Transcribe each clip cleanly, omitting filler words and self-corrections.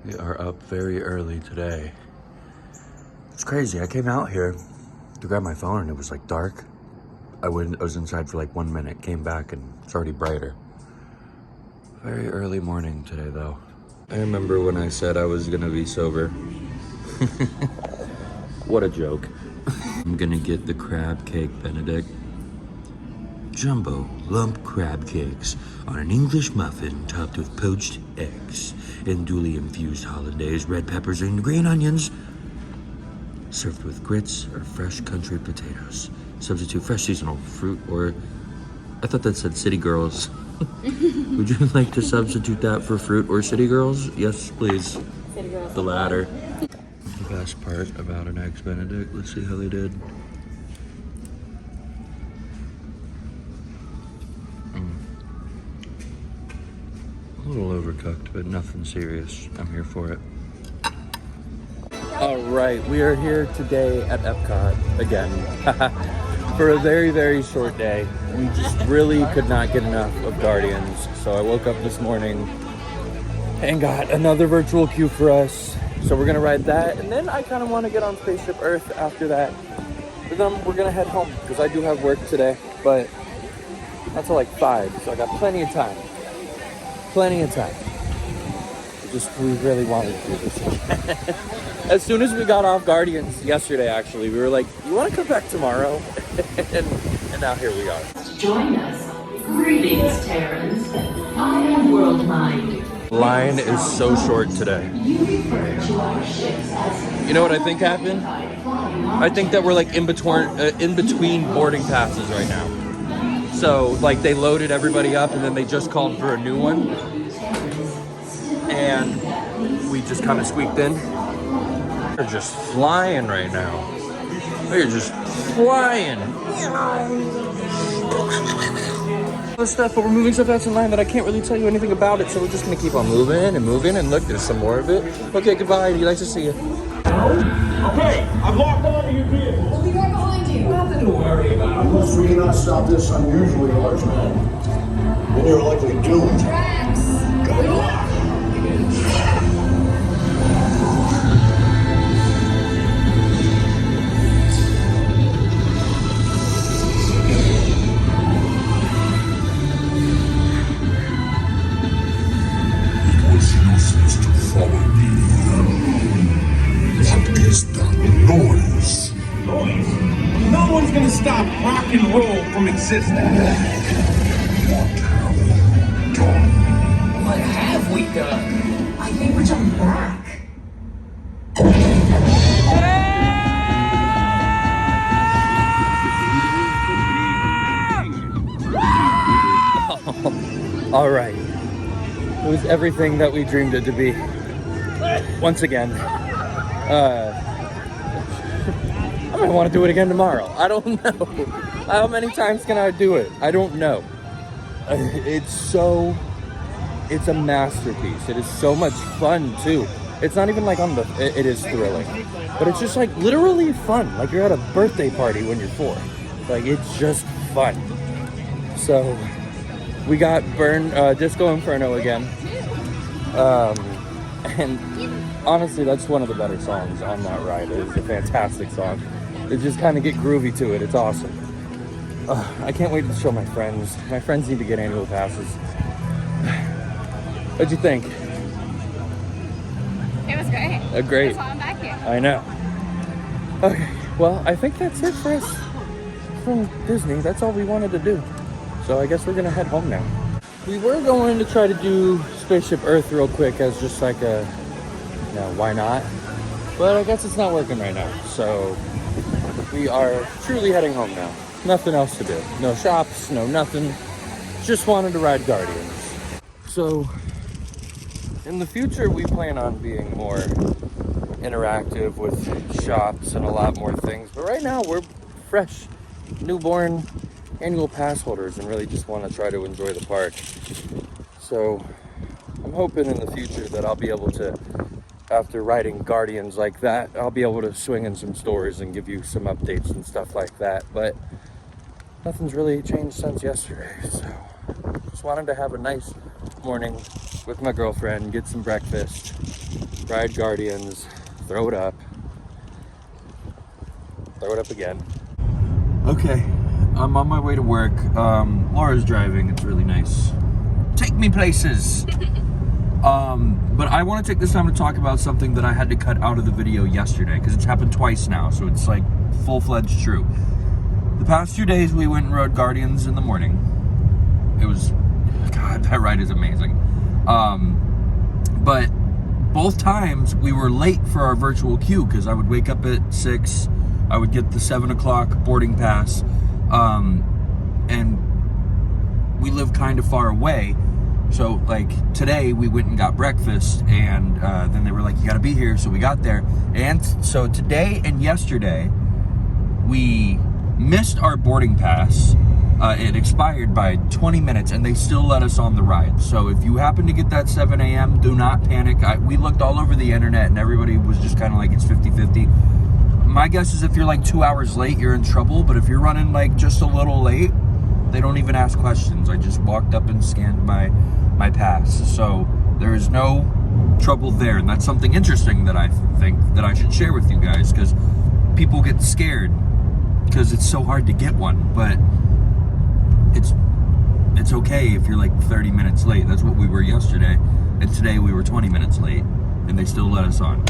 We are up very early today. It's crazy. I came out here to grab my phone and it was like dark. I was inside for like 1 minute, came back and it's already brighter. Very early morning today though. I remember when I said I was gonna be sober. What a joke. I'm gonna get the crab cake Benedict. Jumbo lump crab cakes on an English muffin topped with poached eggs and duly infused hollandaise, red peppers, and green onions. Served with grits or fresh country potatoes. Substitute fresh seasonal fruit or... I thought that said city girls. Would you like to substitute that for fruit or city girls? Yes, please. City girls. The latter. The best part about an Eggs Benedict. Let's see how they did. A little overcooked, but nothing serious. I'm here for it. All right, we are here today at Epcot again for a very, very short day. We just really could not get enough of Guardians. So I woke up this morning and got another virtual queue for us. So we're gonna ride that. And then I kind of want to get on Spaceship Earth after that. But then we're gonna head home because I do have work today, but not till like 5. So I got plenty of time. Plenty of time. We really wanted to do this. As soon as we got off Guardians yesterday, actually, we were like, you want to come back tomorrow? and now here we are. Join us. Greetings, Terrans. I am World Mind. Line is so short today. You refer to our ships as... You know what I think happened? I think that we're like in between boarding passes right now. So like they loaded everybody up and then they just called for a new one. And we just kind of squeaked in. They're just flying right now. They're just flying. Other stuff, but we're moving so fast in line that I can't really tell you anything about it. So we're just gonna keep on moving and moving. And look, there's some more of it. Okay, goodbye. Nice to see you. Okay, I've locked on to your vehicle. We'll be right behind you. Nothing to worry about. Unless we cannot stop this unusually large man, then you're likely doomed. Tracks. Good luck. It was useless to follow me. What is that noise? Noise? No one's gonna stop rock and roll from existing. What have you done? What have we done? I think we're jumping back. All right. It was everything that we dreamed it to be. Once again. I might want to do it again tomorrow. I don't know. How many times can I do it? I don't know. It's a masterpiece. It is so much fun too. It's not even like it is thrilling, but it's just like literally fun. Like you're at a birthday party when you're 4. Like it's just fun. So we got Disco Inferno again. And honestly, that's one of the better songs on that ride. It is a fantastic song. It just kind of get groovy to it. It's awesome. I can't wait to show my friends. My friends need to get annual passes. What'd you think? It was great. Great. That's why I'm back here. I know. Okay, well, I think that's it for us from Disney. That's all we wanted to do. So I guess we're gonna head home now. We were going to try to do Spaceship Earth real quick as just like a, why not? But I guess it's not working right now. So we are truly heading home now. Nothing else to do. No shops, no nothing. Just wanted to ride Guardians. So in the future, we plan on being more interactive with shops and a lot more things. But right now, we're fresh, newborn annual pass holders and really just want to try to enjoy the park. So I'm hoping in the future that I'll be able to, after riding Guardians like that, I'll be able to swing in some stores and give you some updates and stuff like that. But nothing's really changed since yesterday. So just wanted to have a nice morning with my girlfriend, get some breakfast, Ride Guardians. Throw it up. Throw it up again. Okay, I'm on my way to work. Laura's driving. It's really nice. Take me places. But I want to take this time to talk about something that I had to cut out of the video yesterday because it's happened twice now, so it's like full-fledged true. The past 2 days we went and rode Guardians in the morning. It was, God, that ride is amazing. But both times we were late for our virtual queue because I would wake up at 6, I would get the 7 o'clock boarding pass, and we live kind of far away. So like today we went and got breakfast, and then they were like, you gotta be here, so we got there. And so today and yesterday we missed our boarding pass. It expired by 20 minutes and they still let us on the ride. So if you happen to get that 7 a.m., do not panic. We looked all over the internet and everybody was just kind of like, it's 50-50. My guess is if you're like 2 hours late, you're in trouble. But if you're running like just a little late, they don't even ask questions. I just walked up and scanned my pass. So there is no trouble there. And that's something interesting that I think that I should share with you guys, because people get scared because it's so hard to get one. But it's okay if you're like 30 minutes late. That's what we were yesterday. And today we were 20 minutes late and they still let us on.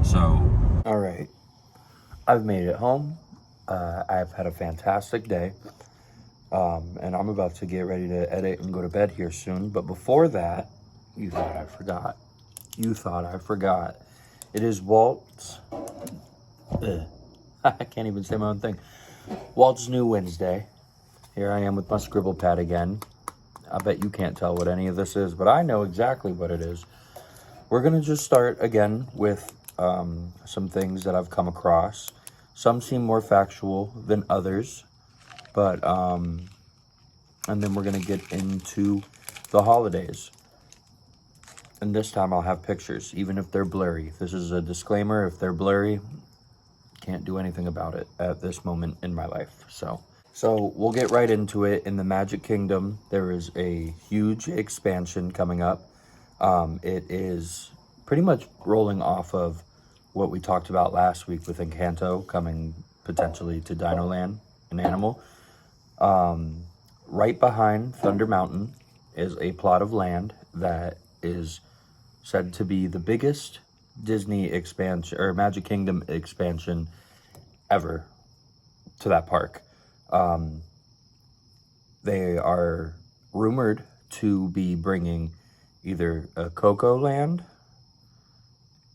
So, all right. I've made it home. I've had a fantastic day. And I'm about to get ready to edit and go to bed here soon. But before that, you thought I forgot. It is Walt's. I can't even say my own thing. Walt's New Wednesday. Here I am with my scribble pad again. I bet you can't tell what any of this is, but I know exactly what it is. We're going to just start again with some things that I've come across. Some seem more factual than others, but and then we're going to get into the holidays. And this time I'll have pictures, even if they're blurry. This is a disclaimer. If they're blurry, can't do anything about it at this moment in my life. So we'll get right into it. In the Magic Kingdom, there is a huge expansion coming up. It is pretty much rolling off of what we talked about last week with Encanto coming potentially to Dino Land and Animal. Right behind Thunder Mountain is a plot of land that is said to be the biggest Disney expansion or Magic Kingdom expansion ever to that park. They are rumored to be bringing either a Coco Land,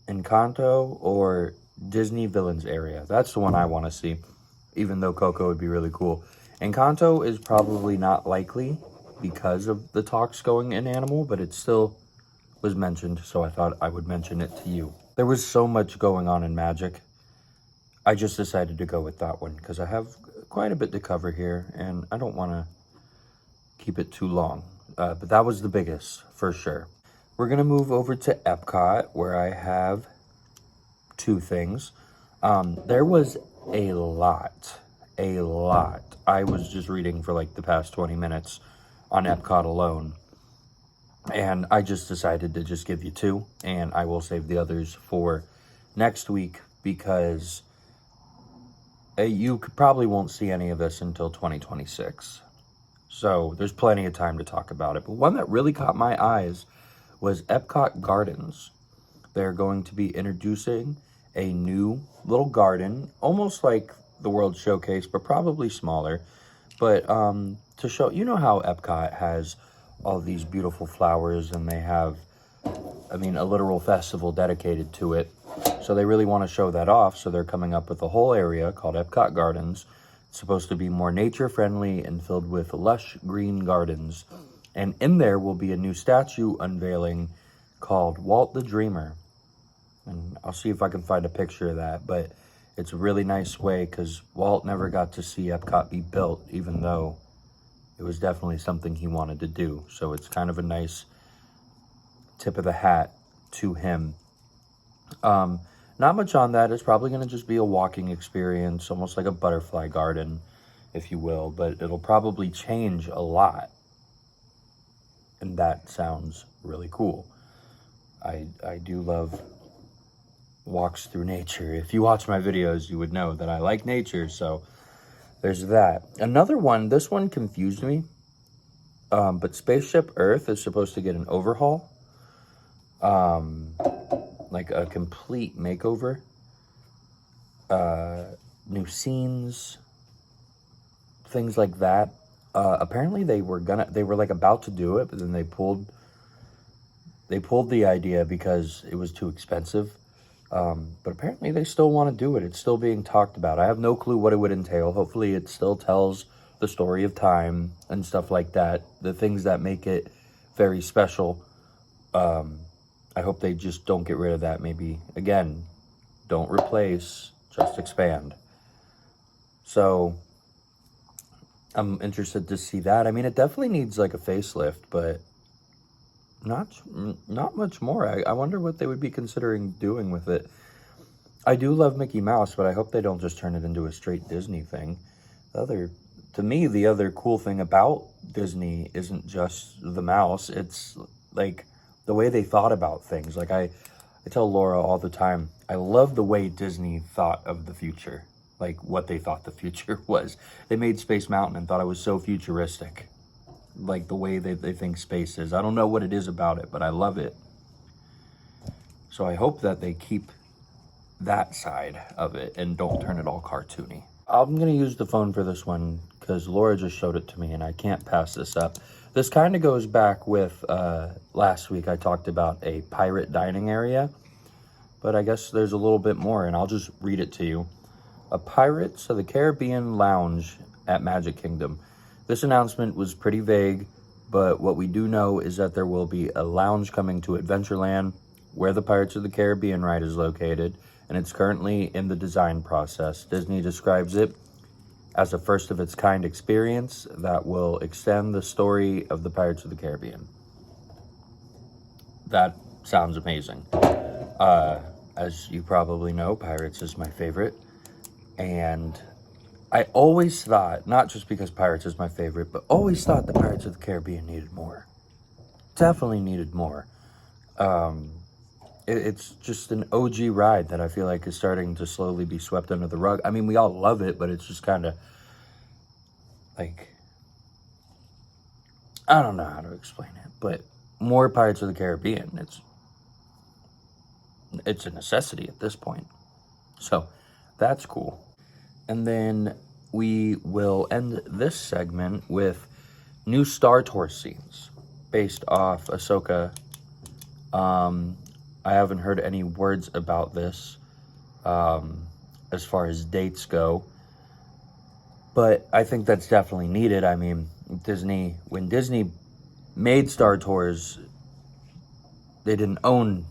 Encanto, or Disney Villains area. That's the one I want to see, even though Coco would be really cool. Encanto is probably not likely because of the talks going in Animal, but it still was mentioned, so I thought I would mention it to you. There was so much going on in Magic. I just decided to go with that one because I have quite a bit to cover here and I don't want to keep it too long. But that was the biggest for sure. We're going to move over to Epcot, where I have two things. There was a lot. I was just reading for like the past 20 minutes on Epcot alone. And I just decided to just give you two, and I will save the others for next week because you probably won't see any of this until 2026. So there's plenty of time to talk about it. But one that really caught my eyes was Epcot Gardens. They're going to be introducing a new little garden, almost like the World Showcase, but probably smaller. But to show, you know how Epcot has all these beautiful flowers and they have, a literal festival dedicated to it. So they really want to show that off. So they're coming up with a whole area called Epcot Gardens. It's supposed to be more nature-friendly and filled with lush green gardens. And in there will be a new statue unveiling called Walt the Dreamer. And I'll see if I can find a picture of that. But it's a really nice way because Walt never got to see Epcot be built, even though it was definitely something he wanted to do. So it's kind of a nice tip of the hat to him. Not much on that. It's probably going to just be a walking experience, almost like a butterfly garden, if you will. But it'll probably change a lot. And that sounds really cool. I do love walks through nature. If you watch my videos, you would know that I like nature, so there's that. Another one, this one confused me, but Spaceship Earth is supposed to get an overhaul, like a complete makeover, new scenes, things like that. Apparently they were like about to do it, but then they pulled the idea because it was too expensive. But apparently they still want to do it. It's still being talked about. I have no clue what it would entail. Hopefully it still tells the story of time and stuff like that. The things that make it very special. I hope they just don't get rid of that. Maybe, again, don't replace, just expand. So I'm interested to see that. I mean, it definitely needs like a facelift, but not much more. I wonder what they would be considering doing with it. I do love Mickey Mouse, but I hope they don't just turn it into a straight Disney thing. To me, the other cool thing about Disney isn't just the mouse. It's like the way they thought about things. Like I tell Laura all the time, I love the way Disney thought of the future. Like what they thought the future was. They made Space Mountain and thought it was so futuristic. Like the way they think space is. I don't know what it is about it, but I love it. So I hope that they keep that side of it and don't turn it all cartoony. I'm going to use the phone for this one because Laura just showed it to me and I can't pass this up. This kind of goes back with last week I talked about a pirate dining area, but I guess there's a little bit more and I'll just read it to you. A Pirates of the Caribbean lounge at Magic Kingdom. This announcement was pretty vague, but what we do know is that there will be a lounge coming to Adventureland where the Pirates of the Caribbean ride is located, and it's currently in the design process. Disney describes it as a first-of-its-kind experience that will extend the story of the Pirates of the Caribbean. That sounds amazing. As you probably know, Pirates is my favorite, and I always thought, not just because Pirates is my favorite, but always thought the Pirates of the Caribbean needed more. Definitely needed more. It's just an OG ride that I feel like is starting to slowly be swept under the rug. I mean, we all love it, but it's just kind of like, I don't know how to explain it, but more Pirates of the Caribbean. It's a necessity at this point. So that's cool. And then we will end this segment with new Star Tour scenes based off Ahsoka. I haven't heard any words about this as far as dates go, but I think that's definitely needed. I mean, when Disney made Star Tours, they didn't own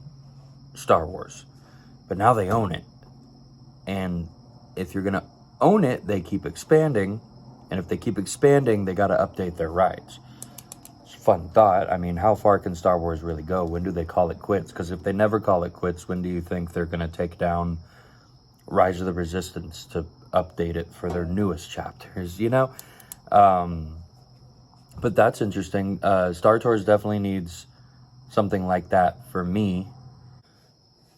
Star Wars, but now they own it. And if you're going to own it, they keep expanding, and if they keep expanding, they got to update their rides. It's a fun thought. I mean, how far can Star Wars really go? When do they call it quits? Because if they never call it quits, when do you think they're going to take down Rise of the Resistance to update it for their newest chapters, you know? But that's interesting. Star Tours definitely needs something like that for me.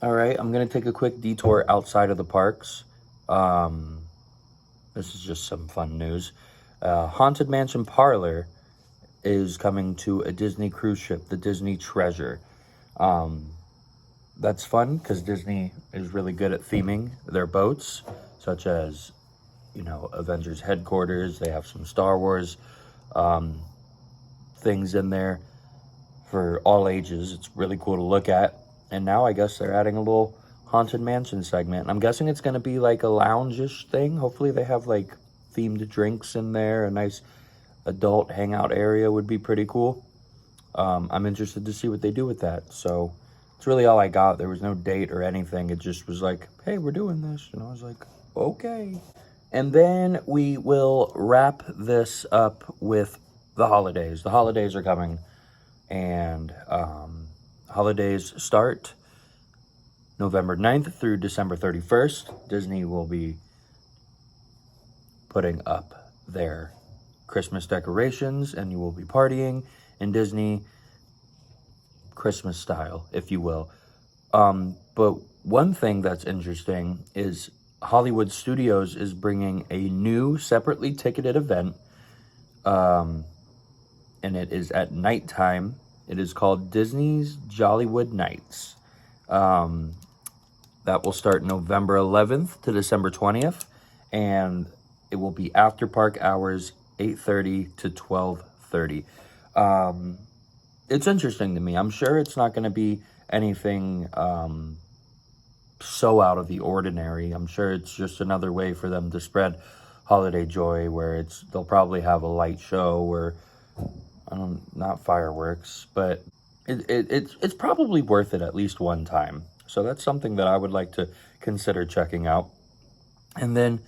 All right, I'm going to take a quick detour outside of the parks. This is just some fun news. Haunted Mansion Parlor is coming to a Disney cruise ship, the Disney Treasure. That's fun because Disney is really good at theming their boats, such as, Avengers headquarters. They have some Star Wars things in there for all ages. It's really cool to look at. And now I guess they're adding a little Haunted Mansion segment. I'm guessing it's going to be like a lounge-ish thing. Hopefully they have like themed drinks in there. A nice adult hangout area would be pretty cool. I'm interested to see what they do with that. So it's really all I got. There was no date or anything. It just was like, hey, we're doing this. And I was like, okay. And then we will wrap this up with the holidays. The holidays are coming. And holidays start November 9th through December 31st. Disney will be putting up their Christmas decorations, and you will be partying in Disney Christmas style, if you will. But One thing that's interesting is Hollywood Studios is bringing a new separately ticketed event, and it is at nighttime. It is called Disney's Jollywood Nights. That will start November 11th to December 20th, and it will be after park hours, 8:30 to 12:30. It's interesting to me. I'm sure it's not going to be anything so out of the ordinary. I'm sure it's just another way for them to spread holiday joy, where they'll probably have a light show or not fireworks, but it's probably worth it at least one time. So that's something that I would like to consider checking out. And then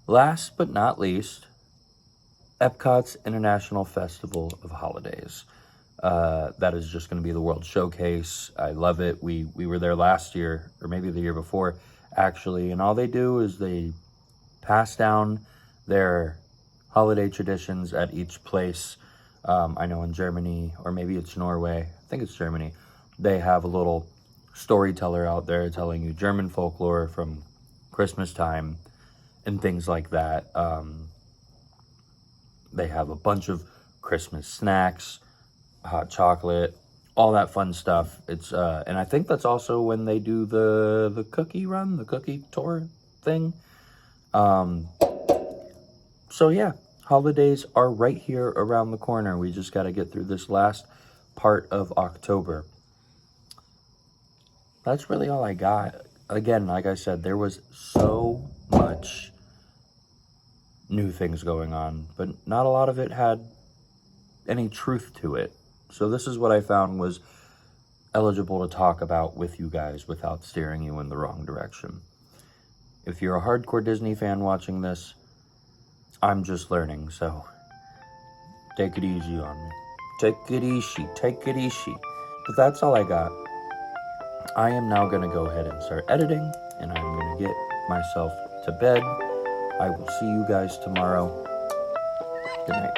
last but not least, Epcot's International Festival of Holidays. That is just going to be the World Showcase. I love it. We were there last year, or maybe the year before, actually, and all they do is they pass down their holiday traditions at each place. I know in Germany, or maybe it's Norway, I think it's Germany, they have a little storyteller out there telling you German folklore from Christmas time and things like that. They have a bunch of Christmas snacks, hot chocolate, all that fun stuff. It's and I think that's also when they do the cookie run, the cookie tour thing. So yeah, holidays are right here around the corner. We just got to get through this last part of October. That's really all I got. Again, like I said, there was so much new things going on, but not a lot of it had any truth to it. So this is what I found was eligible to talk about with you guys without steering you in the wrong direction. If you're a hardcore Disney fan watching this, I'm just learning, so take it easy on me. Take it easy, take it easy. But that's all I got. I am now going to go ahead and start editing, and I'm going to get myself to bed. I will see you guys tomorrow. Good night.